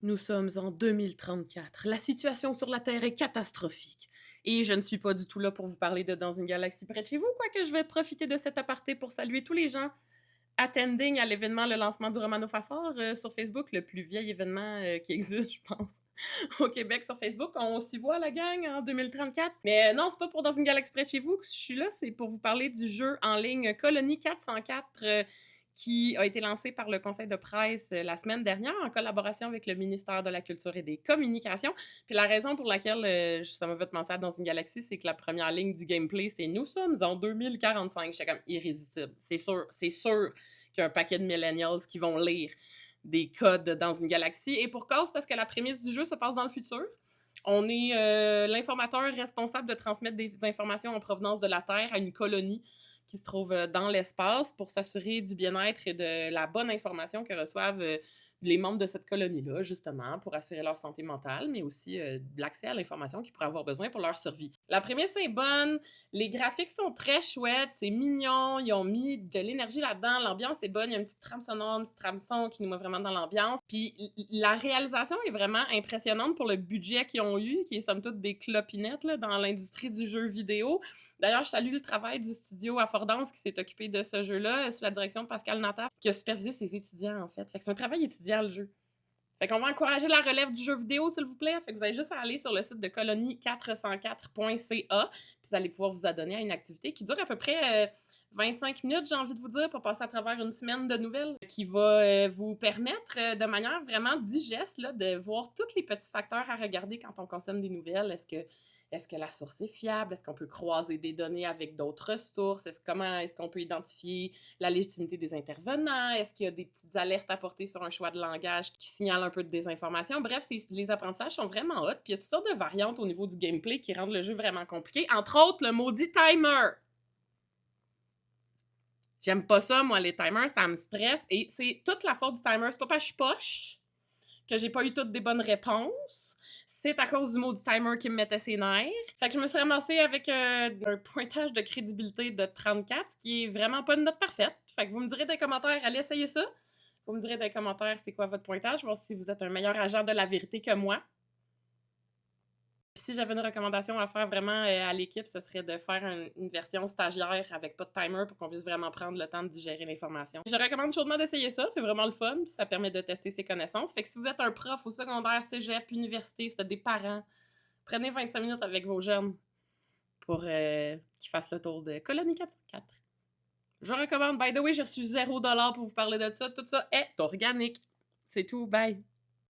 Nous sommes en 2034. La situation sur la Terre est catastrophique. Et je ne suis pas du tout là pour vous parler de Dans une galaxie près de chez vous, quoique je vais profiter de cet aparté pour saluer tous les gens attending à l'événement Le lancement du Romano Fafard sur Facebook, le plus vieil événement qui existe, je pense, au Québec sur Facebook. On s'y voit, la gang, en 2034. Mais non, c'est pas pour Dans une galaxie près de chez vous que je suis là, c'est pour vous parler du jeu en ligne Colonie 404 qui a été lancé par le Conseil de presse la semaine dernière en collaboration avec le ministère de la Culture et des Communications. Puis la raison pour laquelle ça m'a fait penser à Dans une galaxie, c'est que la première ligne du gameplay, c'est « Nous sommes en 2045 ». J'étais comme irrésistible. C'est sûr qu'il y a un paquet de millennials qui vont lire des codes Dans une galaxie. Et pour cause, parce que la prémisse du jeu se passe dans le futur. On est l'informateur responsable de transmettre des informations en provenance de la Terre à une colonie qui se trouve dans l'espace pour s'assurer du bien-être et de la bonne information que reçoivent les membres de cette colonie-là, justement, pour assurer leur santé mentale, mais aussi de l'accès à l'information qu'ils pourraient avoir besoin pour leur survie. La prémisse est bonne, les graphiques sont très chouettes, c'est mignon, ils ont mis de l'énergie là-dedans, l'ambiance est bonne, il y a une petite trame sonore, une petite trame son qui nous met vraiment dans l'ambiance. Puis la réalisation est vraiment impressionnante pour le budget qu'ils ont eu, qui est somme toute des clopinettes là, dans l'industrie du jeu vidéo. D'ailleurs, je salue le travail du studio Affordance qui s'est occupé de ce jeu-là, sous la direction de Pascal Nataf, qui a supervisé ses étudiants, en fait. Fait que c'est un travail étudiant, le jeu. Fait qu'on va encourager la relève du jeu vidéo, s'il vous plaît. Fait que vous avez juste à aller sur le site de colonie404.ca, puis vous allez pouvoir vous adonner à une activité qui dure à peu près 25 minutes, j'ai envie de vous dire, pour passer à travers une semaine de nouvelles, qui va vous permettre, de manière vraiment digeste, là, de voir tous les petits facteurs à regarder quand on consomme des nouvelles. Est-ce que la source est fiable? Est-ce qu'on peut croiser des données avec d'autres sources? Comment est-ce qu'on peut identifier la légitimité des intervenants? Est-ce qu'il y a des petites alertes apportées sur un choix de langage qui signalent un peu de désinformation? Bref, les apprentissages sont vraiment hot. Puis il y a toutes sortes de variantes au niveau du gameplay qui rendent le jeu vraiment compliqué. Entre autres, le maudit timer. J'aime pas ça, moi, les timers, ça me stresse. Et c'est toute la faute du timer. C'est pas parce que je suis poche que j'ai pas eu toutes des bonnes réponses. C'est à cause du mot du timer qui me mettait ses nerfs. Fait que je me suis ramassée avec un pointage de crédibilité de 34, ce qui est vraiment pas une note parfaite. Fait que vous me direz dans les commentaires, allez essayer ça. Vous me direz dans les commentaires c'est quoi votre pointage, voir si vous êtes un meilleur agent de la vérité que moi. Puis si j'avais une recommandation à faire vraiment à l'équipe, ce serait de faire une version stagiaire avec pas de timer pour qu'on puisse vraiment prendre le temps de digérer l'information. Je recommande chaudement d'essayer ça, c'est vraiment le fun, puis ça permet de tester ses connaissances. Fait que si vous êtes un prof au secondaire, cégep, université, si vous êtes des parents, prenez 25 minutes avec vos jeunes pour qu'ils fassent le tour de Colonie 404. Je recommande. By the way, j'ai reçu $0 pour vous parler de ça. Tout ça est organique. C'est tout. Bye!